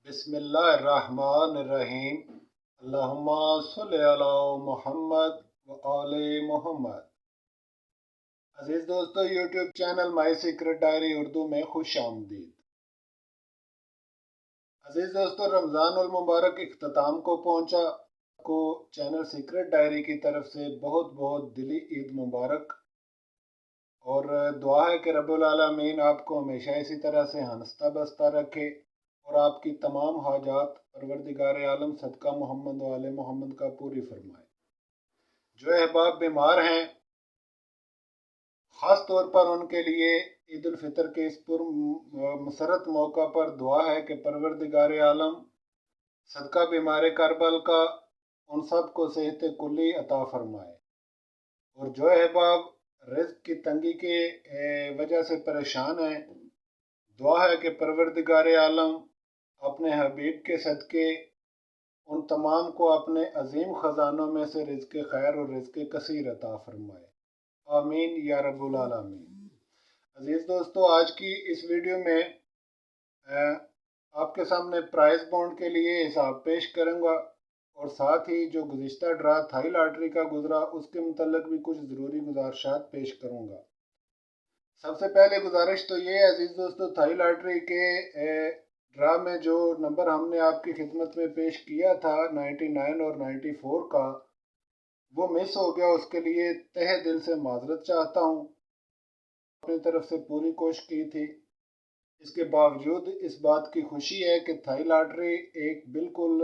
बिस्मिल्लाहिर्रहमानिर्रहीम। अल्लाहुम्मा सल्लि अला मुहम्मद व आले मुहम्मद। अजीज दोस्तों, YouTube channel my secret diary Urdu में खुश आमदीद। अजीज दोस्तों, रमज़ानुल मुबारक इख्तिताम को पहुंचा। को चैनल सीक्रेट डायरी की तरफ से बहुत बहुत दिली ईद मुबारक, और दुआ है कि रब्बुल आलमीन आपको हमेशा इसी तरह से हंसता बसता रखे और आपकी तमाम हाजात परवरदिगार आलम सदका मोहम्मद वाले मोहम्मद का पूरी फरमाए। जो अहबाब बीमार हैं, ख़ास तौर पर उनके लिए ईद उल फितर के इस मसरत मौका पर दुआ है कि परवरदिगार आलम सदका बीमार करबल का उन सब को सेहत कुल्ली अता फरमाए। और जो अहबाब रिज़्क़ की तंगी के वजह से परेशान हैं, दुआ है कि परवरदिगार आलम अपने हबीब के सदके उन तमाम को अपने अजीम ख़जानों में से रिज़्क़ खैर और रिज़्क़ कसीर अता फरमाए। आमीन या रब्बुल आलमीन। अजीज़ दोस्तों, आज की इस वीडियो में आपके सामने प्राइस बॉन्ड के लिए हिसाब पेश करूँगा, और साथ ही जो गुज़िश्ता ड्रा थाई लॉटरी का गुजरा उसके मुतल्लिक भी कुछ ज़रूरी गुजारिशात पेश करूँगा। सबसे पहले गुजारिश तो ये है अजीज़ दोस्तों, थाई लॉटरी के ड्रा में जो नंबर हमने आपकी खिदमत में पेश किया था 99 और 94 का, वो मिस हो गया। उसके लिए तहे दिल से माजरत चाहता हूँ। अपनी तरफ से पूरी कोशिश की थी। इसके बावजूद इस बात की खुशी है कि थाई लॉटरी एक बिल्कुल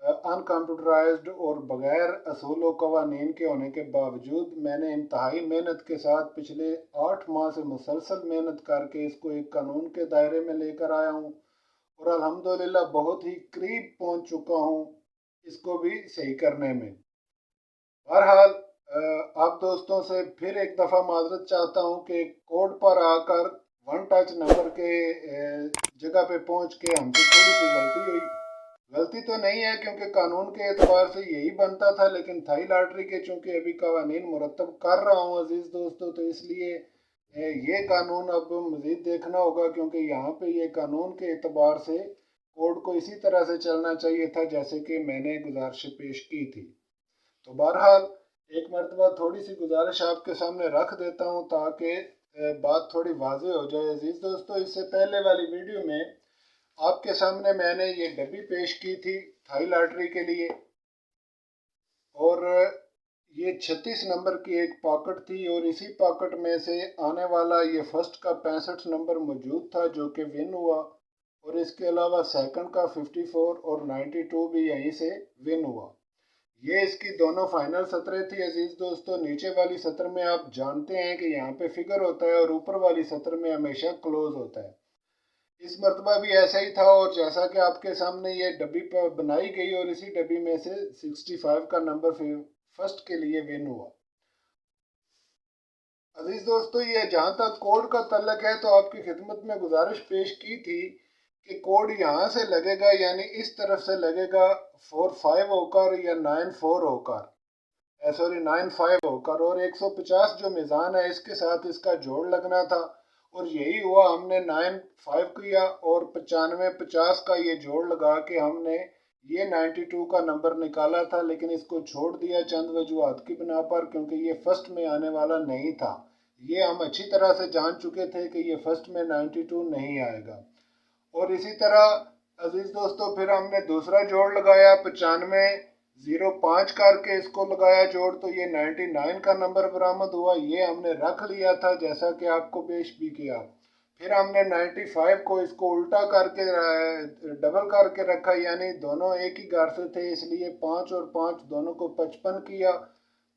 अनकम्प्यूटराइज्ड और बग़ैर असूल व कवानीन के होने के बावजूद मैंने इंतहाई मेहनत के साथ पिछले 8 माह से मुसलसल मेहनत करके इसको एक कानून के दायरे में लेकर आया हूँ, और अल्हम्दुलिल्लाह बहुत ही करीब पहुँच चुका हूँ इसको भी सही करने में। बहरहाल आप दोस्तों से फिर एक दफ़ा माजरत चाहता हूँ कि कोड पर आकर वन टच नंबर के जगह पे पहुँच के हमसे थोड़ी सी गलती हुई। गलती तो नहीं है क्योंकि कानून के एतबार से यही बनता था, लेकिन थाई लॉटरी के चूँकि अभी कवानीन मुरतब कर रहा हूँ अजीज़ दोस्तों, तो इसलिए ये कानून अब मज़ीद देखना होगा, क्योंकि यहाँ पे ये कानून के एतबार से कोड को इसी तरह से चलना चाहिए था जैसे कि मैंने गुजारिश पेश की थी। तो बहरहाल एक मरतबा थोड़ी सी गुजारिश आपके सामने रख देता हूँ ताकि बात थोड़ी वाज़ेह हो जाए। अजीज़ दोस्तों, इससे पहले वाली वीडियो में आपके सामने मैंने ये डब्बी पेश की थी थाई लॉटरी के लिए, और ये 36 नंबर की एक पॉकेट थी, और इसी पॉकेट में से आने वाला ये फर्स्ट का 65 नंबर मौजूद था जो कि विन हुआ, और इसके अलावा सेकंड का 54 और 92 भी यहीं से विन हुआ। ये इसकी दोनों फाइनल सतरें थी अजीज़ दोस्तों। नीचे वाली सतर में आप जानते हैं कि यहाँ पे फिगर होता है, और ऊपर वाली सतर में हमेशा क्लोज होता है। इस मरतबा भी ऐसा ही था, और जैसा कि आपके सामने ये डब्बी पर बनाई गई, और इसी डब्बी में से 65 का नंबर फर्स्ट के लिए विन हुआ। अजीज दोस्तों, ये जहाँ तक कोड का तल्लक है, तो आपकी खिदमत में गुजारिश पेश की थी कि कोड यहाँ से लगेगा, यानी इस तरफ से लगेगा 45 होकर या 94 होकर, सॉरी 95 होकर, और 150 जो मिज़ान है इसके साथ इसका जोड़ लगना था, और यही हुआ। हमने 95 किया और 95 50 का ये जोड़ लगा के हमने ये 92 का नंबर निकाला था, लेकिन इसको छोड़ दिया चंद वजूहात की बिना पर, क्योंकि ये फर्स्ट में आने वाला नहीं था। ये हम अच्छी तरह से जान चुके थे कि ये फर्स्ट में 92 नहीं आएगा। और इसी तरह अजीज दोस्तों, फिर हमने दूसरा जोड़ लगाया 9505 करके इसको लगाया जोड़, तो ये 99 का नंबर बरामद हुआ। ये हमने रख लिया था जैसा कि आपको पेश भी किया। फिर हमने 95 को इसको उल्टा करके डबल करके रखा, यानी दोनों एक ही घर से थे, इसलिए 5 और 5 दोनों को 55 किया,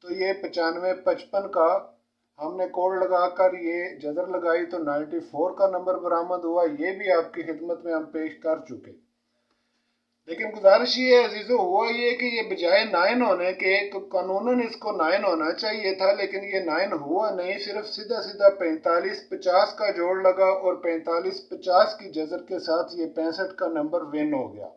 तो ये 95 55 का हमने कोड लगाकर ये जजर लगाई, तो 94 का नंबर बरामद हुआ। ये भी आपकी खिदमत में हम पेश कर चुके। लेकिन गुजारिश ये अजीज़ों, हुआ ये कि ये बजाय 9 होने के, कानूनन इसको 9 होना चाहिए था, लेकिन ये 9 हुआ नहीं। सिर्फ सीधा सीधा 45 50 का जोड़ लगा, और 45 50 की जजर के साथ ये 65 का नंबर विन हो गया।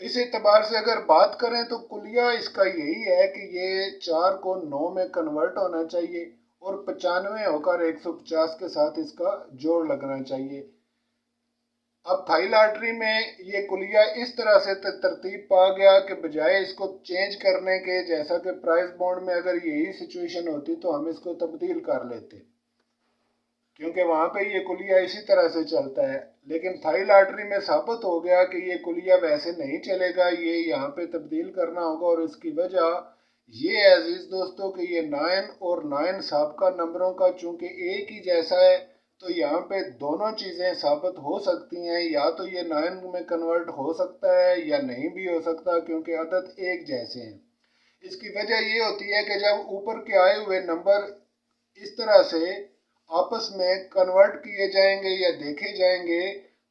इस एतबार से अगर बात करें तो कुलिया इसका यही है कि ये 4 को 9 में कन्वर्ट होना चाहिए, और 95 होकर 150 के साथ इसका जोड़ लगना चाहिए। अब थाई लॉटरी में ये कुलिया इस तरह से तरतीब पा गया कि बजाय इसको चेंज करने के, जैसा कि प्राइस बॉन्ड में अगर यही सिचुएशन होती तो हम इसको तब्दील कर लेते, क्योंकि वहां पे ये कुलिया इसी तरह से चलता है। लेकिन थाई लॉटरी में साबित हो गया कि ये कुलिया वैसे नहीं चलेगा, ये यहाँ पे तब्दील करना होगा। और इसकी वजह ये है अजीज दोस्तों कि ये 9 और 9 साबिका नंबरों का चूंकि एक ही जैसा है, तो यहाँ पे दोनों चीज़ें साबित हो सकती हैं। या तो ये 9 में कन्वर्ट हो सकता है या नहीं भी हो सकता, क्योंकि अदद एक जैसे हैं। इसकी वजह ये होती है कि जब ऊपर के आए हुए नंबर इस तरह से आपस में कन्वर्ट किए जाएंगे या देखे जाएंगे,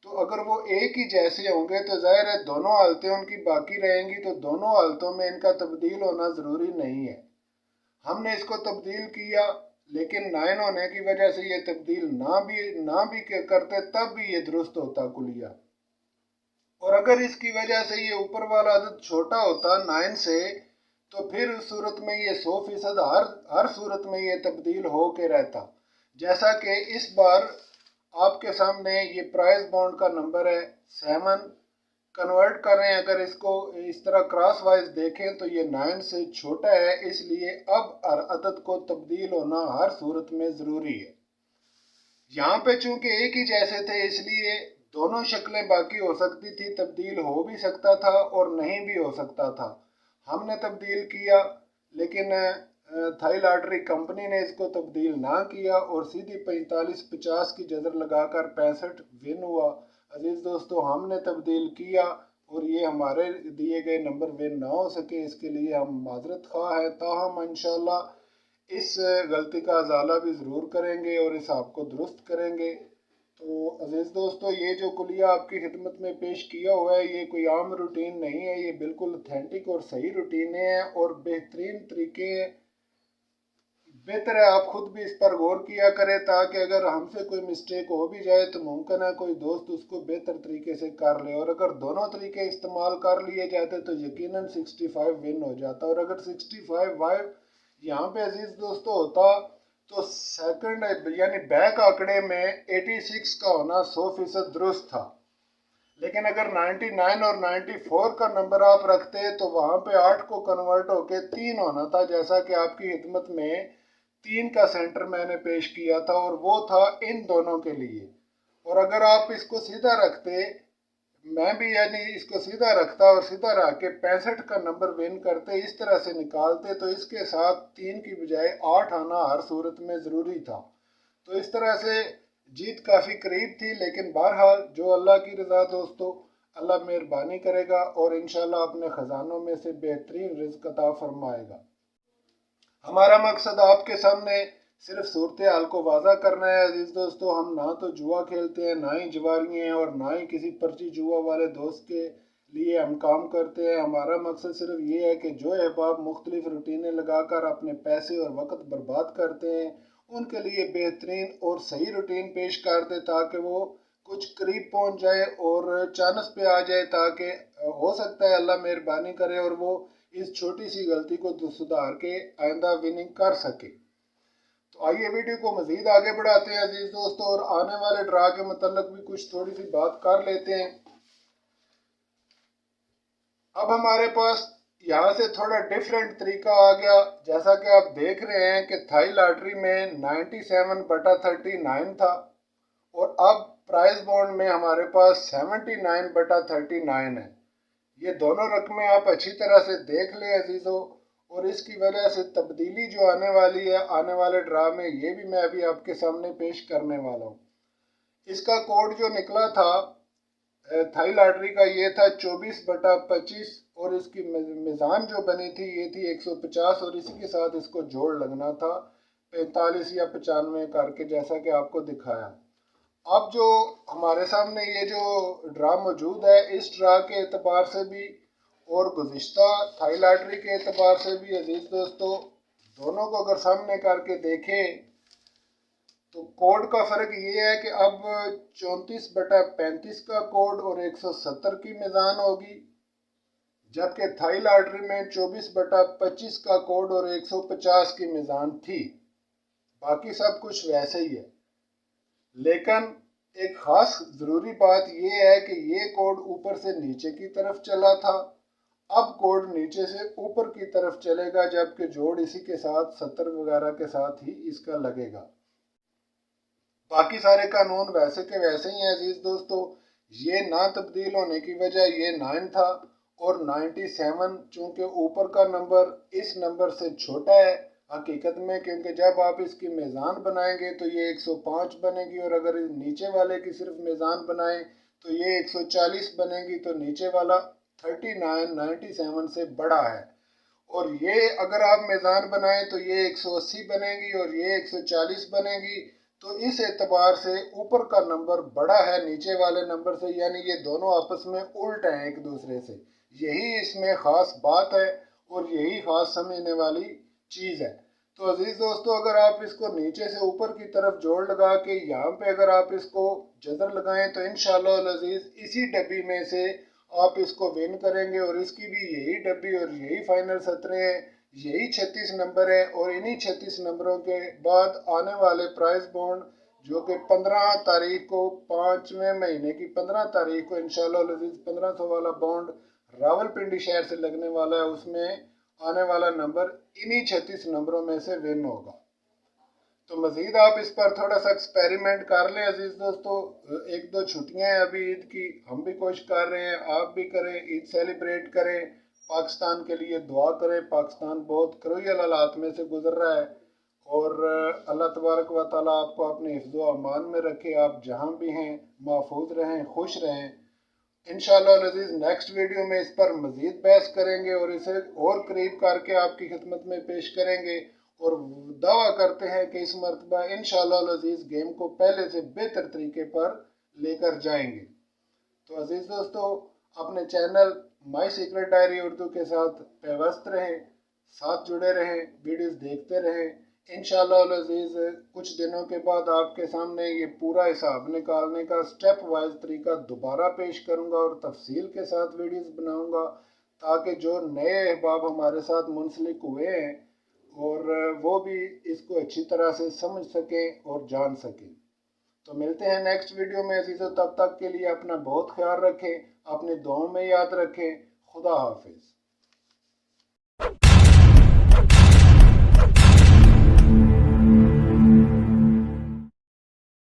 तो अगर वो एक ही जैसे होंगे तो जाहिर है दोनों हालतें उनकी बाकी रहेंगी, तो दोनों हालतों में इनका तब्दील होना ज़रूरी नहीं है। हमने इसको तब्दील किया, लेकिन 9 होने की वजह से ये तब्दील ना भी करते तब भी ये दुरुस्त होता कुलिया। और अगर इसकी वजह से ये ऊपर वाला अदद छोटा होता 9 से, तो फिर उस सूरत में ये 100% हर सूरत में ये तब्दील हो के रहता। जैसा कि इस बार आपके सामने ये प्राइस बॉन्ड का नंबर है 7, कन्वर्ट कर रहे हैं। अगर इसको इस तरह क्रॉस वाइज देखें तो ये 9 से छोटा है, इसलिए अब हर अदद को तब्दील होना हर सूरत में ज़रूरी है। यहाँ पे चूंकि एक ही जैसे थे, इसलिए दोनों शक्लें बाकी हो सकती थी, तब्दील हो भी सकता था और नहीं भी हो सकता था। हमने तब्दील किया, लेकिन थाई लॉटरी कंपनी ने इसको तब्दील ना किया और सीधी 45-50 की जजर लगाकर 65 विन हुआ। अजीज दोस्तों, हमने तब्दील किया और ये हमारे दिए गए नंबर विन ना हो सके, इसके लिए हम माजरत खा हैं। ताहम इंशाल्लाह इस गलती का अजाला भी ज़रूर करेंगे और इस आप को दुरुस्त करेंगे। तो अजीज़ दोस्तों, ये जो कुलिया आपकी खिदमत में पेश किया हुआ है, ये कोई आम रूटीन नहीं है, ये बिल्कुल ऑथेंटिक और सही रूटीनें हैं और बेहतरीन तरीके हैं। बेहतर है आप खुद भी इस पर गौर किया करें, ताकि अगर हमसे कोई मिस्टेक हो भी जाए तो मुमकिन है कोई दोस्त उसको बेहतर तरीके से कर ले। और अगर दोनों तरीके इस्तेमाल कर लिए जाते तो यकीनन 65 विन हो जाता। और अगर 65 वाइव यहाँ पे अजीज दोस्तों होता, तो सेकंड यानी बैक आंकड़े में 86 का होना 100% दुरुस्त था। लेकिन अगर 99 और 94 का नंबर आप रखते तो वहां पे 8 को कन्वर्ट होके 3 होना था, जैसा कि आपकी खिदमत में 3 का सेंटर मैंने पेश किया था और वो था इन दोनों के लिए। और अगर आप इसको सीधा रखते, मैं भी यानी इसको सीधा रखता और सीधा रख के 65 का नंबर विन करते, इस तरह से निकालते, तो इसके साथ 3 की बजाय 8 आना हर सूरत में ज़रूरी था। तो इस तरह से जीत काफ़ी करीब थी, लेकिन बहरहाल जो अल्लाह की रज़ा दोस्तों, अल्लाह मेहरबानी करेगा और इंशाल्लाह अपने ख़जानों में से बेहतरीन रिज़्क़ अता फरमाएगा। हमारा मकसद आपके सामने सिर्फ सूरत हाल को वाज़ा करना है। अजीज़ दोस्तों, हम ना तो जुआ खेलते हैं, ना ही जुआरी हैं और ना ही किसी पर्ची जुआ वाले दोस्त के लिए हम काम करते हैं। हमारा मकसद सिर्फ ये है कि जो अहबाब मुख्तलिफ रूटीनें लगाकर अपने पैसे और वक्त बर्बाद करते हैं, उनके लिए बेहतरीन और सही रूटीन पेश कर दे, ताकि वो कुछ करीब पहुंच जाए और चांस पे आ जाए, ताकि हो सकता है अल्लाह मेहरबानी करे और वो इस छोटी सी गलती को सुधार के आइंदा विनिंग कर सके। तो आइए वीडियो को मजीद आगे बढ़ाते हैं अजीज दोस्तों, और आने वाले ड्रा के मतलब भी कुछ थोड़ी सी बात कर लेते हैं। अब हमारे पास यहाँ से थोड़ा डिफरेंट तरीका आ गया। जैसा कि आप देख रहे हैं कि थाई लॉटरी में 97/39 था और अब प्राइस बॉन्ड में हमारे पास 79/39 है। ये दोनों रकमें आप अच्छी तरह से देख लें अजीज़ों, और इसकी वजह से तब्दीली जो आने वाली है आने वाले ड्रा में, ये भी मैं अभी आपके सामने पेश करने वाला हूँ। इसका कोड जो निकला था थाई लॉटरी का, ये था 24/25 और इसकी मिज़ान जो बनी थी ये थी 150 और इसी के साथ इसको जोड़ लगना था 45 या 95 करके, जैसा कि आपको दिखाया। अब जो हमारे सामने ये जो ड्रा मौजूद है, इस ड्रा के एतबार से भी और गुज़िश्ता थाई लॉटरी के एतबार से भी अजीज़ दोस्तों, दोनों को अगर सामने करके देखें तो कोड का फ़र्क ये है कि अब 34/35 का कोड और 170 की मिज़ान होगी, जबकि थाई लॉटरी में 24/25 का कोड और 150 की मिज़ान थी। बाकी सब कुछ वैसे ही है, लेकिन एक खास ज़रूरी बात ये है कि ये कोड ऊपर से नीचे की तरफ चला था, अब कोड नीचे से ऊपर की तरफ चलेगा, जबकि जोड़ इसी के साथ 70 वगैरह के साथ ही इसका लगेगा। बाकी सारे कानून वैसे के वैसे ही हैं अजीज दोस्तों। ये ना तब्दील होने की वजह ये 9 था, और 97 चूंकि ऊपर का नंबर इस नंबर से छोटा है हकीकत में, क्योंकि जब आप इसकी मेज़ान बनाएंगे तो ये 105 बनेगी, और अगर नीचे वाले की सिर्फ मेज़ान बनाएं तो ये 140 बनेगी। तो नीचे वाला 39 97 से बड़ा है, और ये अगर आप मेज़ान बनाएं तो ये 180 बनेगी और ये 140 बनेगी। तो इस एतबार से ऊपर का नंबर बड़ा है नीचे वाले नंबर से, यानी ये दोनों आपस में उल्ट हैं एक दूसरे से। यही इसमें ख़ास बात है और यही ख़ास समझने वाली चीज़ है। तो अजीज़ दोस्तों, अगर आप इसको नीचे से ऊपर की तरफ जोड़ लगा के यहाँ पे अगर आप इसको जज़र लगाएं तो इंशाअल्लाह अजीज़ इसी डब्बी में से आप इसको विन करेंगे, और इसकी भी यही डब्बी और यही फाइनल सतरें हैं, यही 36 नंबर है। और इन्हीं 36 नंबरों के बाद आने वाले प्राइस बॉन्ड जो कि 15 तारीख को 5वें महीने की 15 तारीख को इंशाल्लाह अज़ीज़ 1500 वाला बॉन्ड रावलपिंडी शहर से लगने वाला है, उसमें आने वाला नंबर इन्हीं 36 नंबरों में से विन होगा। तो मज़ीद आप इस पर थोड़ा सा एक्सपेरिमेंट कर लें अजीज़ दोस्तों। एक दो छुट्टियां हैं अभी ईद की, हम भी कोशिश कर रहे हैं, आप भी करें, ईद सेलिब्रेट करें, पाकिस्तान के लिए दुआ करें। पाकिस्तान बहुत क्रूरियल हालात में से गुजर रहा है, और अल्लाह तबारक व तआला आपको अपने हिफ्ज़ व अमान में रखे, आप जहाँ भी हैं महफूज रहें, खुश रहें। इंशाअल्लाह अज़ीज़ नेक्स्ट वीडियो में इस पर मज़ीद बहस करेंगे और इसे और करीब करके आपकी खिदमत में पेश करेंगे, और दावा करते हैं कि इस मरतबा इंशाअल्लाह अज़ीज़ गेम को पहले से बेहतर तरीके पर लेकर जाएंगे। तो अज़ीज़ दोस्तों, अपने channel my secret diary Urdu के साथ पेवस्त रहें, साथ जुड़े रहें, वीडियोस देखते रहें। इंशाअल्लाह अज़ीज़ कुछ दिनों के बाद आपके सामने ये पूरा हिसाब निकालने का स्टेप वाइज तरीका दोबारा पेश करूँगा और तफसील के साथ वीडियोस बनाऊँगा, ताकि जो नए अहबाब हमारे साथ मुंसलिक हुए हैं और वो भी इसको अच्छी तरह से समझ सकें और जान सकें। तो मिलते हैं नेक्स्ट वीडियो में अजीज़ों, तब तक के लिए अपना बहुत ख्याल रखें, अपनी दुआओं में याद रखें। खुदा हाफिज़।